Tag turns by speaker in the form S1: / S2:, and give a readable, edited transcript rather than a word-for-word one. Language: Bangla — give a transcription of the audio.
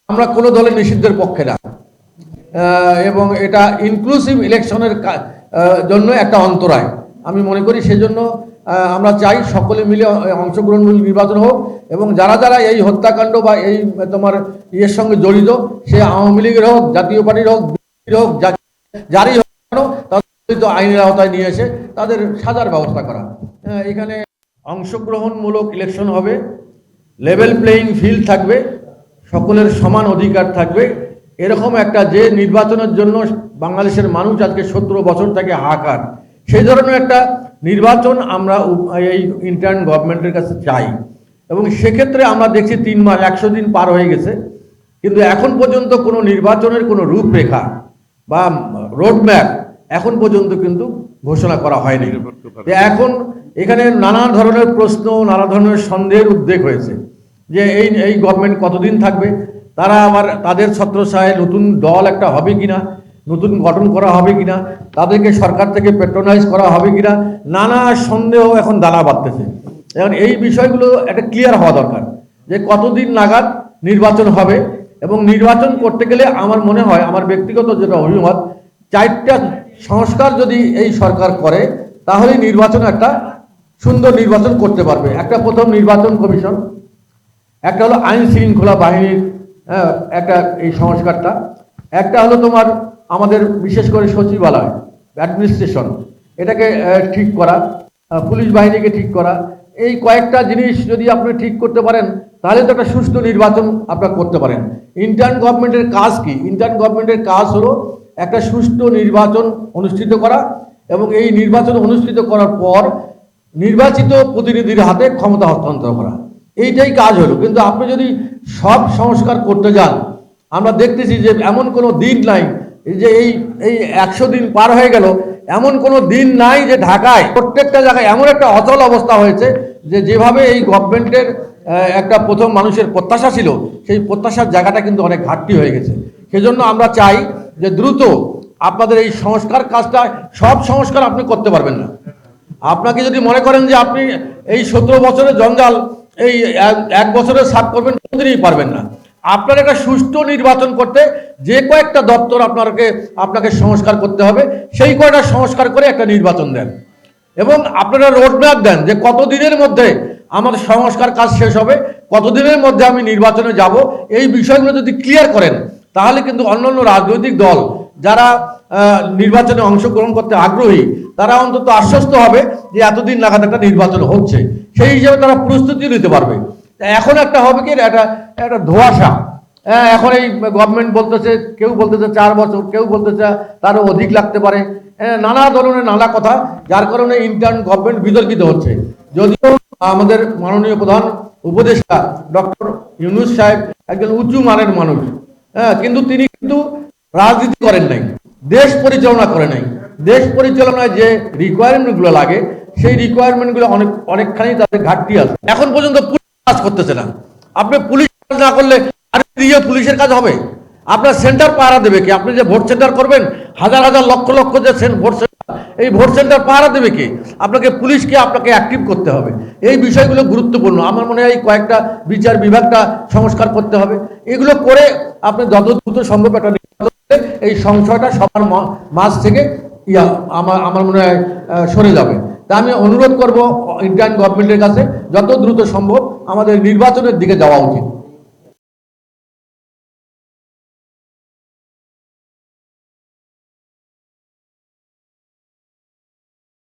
S1: আমরা কোনো দলের নিষিদ্ধের পক্ষে না, এবং এটা ইনক্লুসিভ ইলেকশনের জন্য একটা অন্তরায় আমি মনে করি। সেজন্য আমরা চাই সকলে মিলে অংশগ্রহণমূলক নির্বাচন হোক, এবং যারা যারা এই হত্যাকাণ্ড বা এই তোমার ইয়ের সঙ্গে জড়িত, সে আওয়ামী লীগের হোক, জাতীয় পার্টির হোক, বিএনপির হোক, যারই হোক কেন, তাদের আইনের আওতায় নিয়ে এসে তাদের সাজার ব্যবস্থা করা। এখানে অংশগ্রহণমূলক ইলেকশন হবে, লেভেল প্লেয়িং ফিল্ড থাকবে, সকলের সমান অধিকার থাকবে, এরকম একটা যে নির্বাচনের জন্য বাংলাদেশের মানুষ আজকে 17 বছর থেকে হাহাকার, সেই ধরনের একটা নির্বাচন আমরা এই ইন্টারিম গভর্নমেন্টের কাছে চাই। এবং সেক্ষেত্রে আমরা দেখছি 3 মাস 100 দিন পার হয়ে গেছে, কিন্তু এখন পর্যন্ত কোনো নির্বাচনের কোনো রূপরেখা বা রোডম্যাপ এখন পর্যন্ত কিন্তু ঘোষণা করা হয়নি। এখন এখানে নানা ধরনের প্রশ্ন, নানা ধরনের সন্দেহের উদ্বেগ হয়েছে যে এই গভর্নমেন্ট কতদিন থাকবে, তারা আবার তাদের ছত্রছায়ায় নতুন দল একটা হবে কিনা, নতুন গঠন করা হবে কিনা, তাদেরকে সরকার থেকে পেট্রোনাইজ করা হবে কিনা, নানা সন্দেহ এখন দানা বাঁধতেছে। এখন এই বিষয়গুলো একটা ক্লিয়ার হওয়া দরকার যে কতদিন নাগাদ নির্বাচন হবে। এবং নির্বাচন করতে গেলে আমার মনে হয়, আমার ব্যক্তিগত যেটা অভিমত, 4টা সংস্কার যদি এই সরকার করে তাহলে নির্বাচন একটা সুন্দর নির্বাচন করতে পারবে। একটা প্রথম নির্বাচন কমিশন, একটা হলো আইন শৃঙ্খলা বাহিনীর একটা এই সংস্কারটা, একটা হলো তোমার আমাদের বিশেষ করে সচিবালয় অ্যাডমিনিস্ট্রেশন, এটাকে ঠিক করা, পুলিশ বাহিনীকে ঠিক করা। এই কয়েকটা জিনিস যদি আপনি ঠিক করতে পারেন তাহলে তো একটা সুষ্ঠু নির্বাচন আপনারা করতে পারেন। ইন্টারিম গভর্নমেন্টের কাজ কি? ইন্টারিম গভর্নমেন্টের কাজ হলো একটা সুষ্ঠু নির্বাচন অনুষ্ঠিত করা, এবং এই নির্বাচন অনুষ্ঠিত করার পর নির্বাচিত প্রতিনিধির হাতে ক্ষমতা হস্তান্তর করা, এইটাই কাজ হলো। কিন্তু আপনি যদি সব সংস্কার করতে যান, আমরা দেখতেছি যে এমন কোনো দিন নাই যে এই 100 দিন পার হয়ে গেল, এমন কোনো দিন নাই যে ঢাকায় প্রত্যেকটা জায়গায় এমন একটা অচল অবস্থা হয়েছে যে যেভাবে এই গভর্নমেন্টের একটা প্রথম মানুষের প্রত্যাশা ছিল, সেই প্রত্যাশার জায়গাটা কিন্তু অনেক ঘাটতি হয়ে গেছে। সেজন্য আমরা চাই যে দ্রুত আপনাদের এই সংস্কার কাজটা, সব সংস্কার আপনি করতে পারবেন না। আপনাকে যদি মনে করেন যে আপনি এই 17 বছরের জঞ্জাল এই 1 বছরে সাফ করবেন, কোনোদিনই পারবেন না। আপনার একটা সুষ্ঠু নির্বাচন করতে যে কয়েকটা দপ্তর আপনাকে সংস্কার করতে হবে, সেই কয়েকটা সংস্কার করে একটা নির্বাচন দেন, এবং আপনারা রোডম্যাপ দেন যে কতদিনের মধ্যে আমার সংস্কার কাজ শেষ হবে, কতদিনের মধ্যে আমি নির্বাচনে যাব। এই বিষয়গুলো যদি ক্লিয়ার করেন তাহলে কিন্তু অন্যান্য রাজনৈতিক দল যারা নির্বাচনে অংশগ্রহণ করতে আগ্রহী, তারা অন্তত আশ্বস্ত হবে যে এতদিন নাগাদ একটা নির্বাচন হচ্ছে, সেই হিসেবে তারা প্রস্তুতি নিতে পারবে। এখন একটা হবে কি, একটা ধোঁয়াশা। এখন এই গভর্নমেন্ট বলতেছে, কেউ বলতেছে 4 বছর, কেউ বলতেছে তারও অধিক লাগতে পারে, নানা ধরনের নানা কথা, যার কারণে ইন্টারিম গভর্নমেন্ট বিতর্কিত হচ্ছে। যদিও আমাদের মাননীয় প্রধান উপদেষ্টা ডক্টর ইউনূস সাহেব একজন উঁচু মানের মানুষ, কিন্তু তিনি কিন্তু রাজনীতি করেন নাই, দেশ পরিচালনা করে নাই। দেশ পরিচালনায় যে রিকোয়ারমেন্টগুলো লাগে, সেই রিকোয়ারমেন্টগুলো অনেকখানি তাদের ঘাটতি আছে। এখন পর্যন্ত পুলিশ কাজ করতেছে না। আপনি পুলিশ কাজ না করলে আর পুলিশের কাজ হবে? আপনার সেন্টার পাহারা দেবে কি? আপনি যে ভোট সেন্টার করবেন, হাজার হাজার লক্ষ লক্ষ যে ভোট সেন্টার, এই ভোট সেন্টার পাহারা দেবে কি? পুলিশকে আপনাকে অ্যাক্টিভ করতে হবে। এই বিষয়গুলো গুরুত্বপূর্ণ। আমার মনে হয় এই বিচার বিভাগটা সংস্কার করতে হবে। এগুলো করে আপনি যত দ্রুত সম্ভব একটা এই সংশয়টা সবার মাঝ থেকে আমার মনে হয় সরে যাবে। তা আমি অনুরোধ করব ইন্টারিম গভর্নমেন্টের কাছে যত দ্রুত সম্ভব আমাদের নির্বাচনের দিকে যাওয়া উচিত।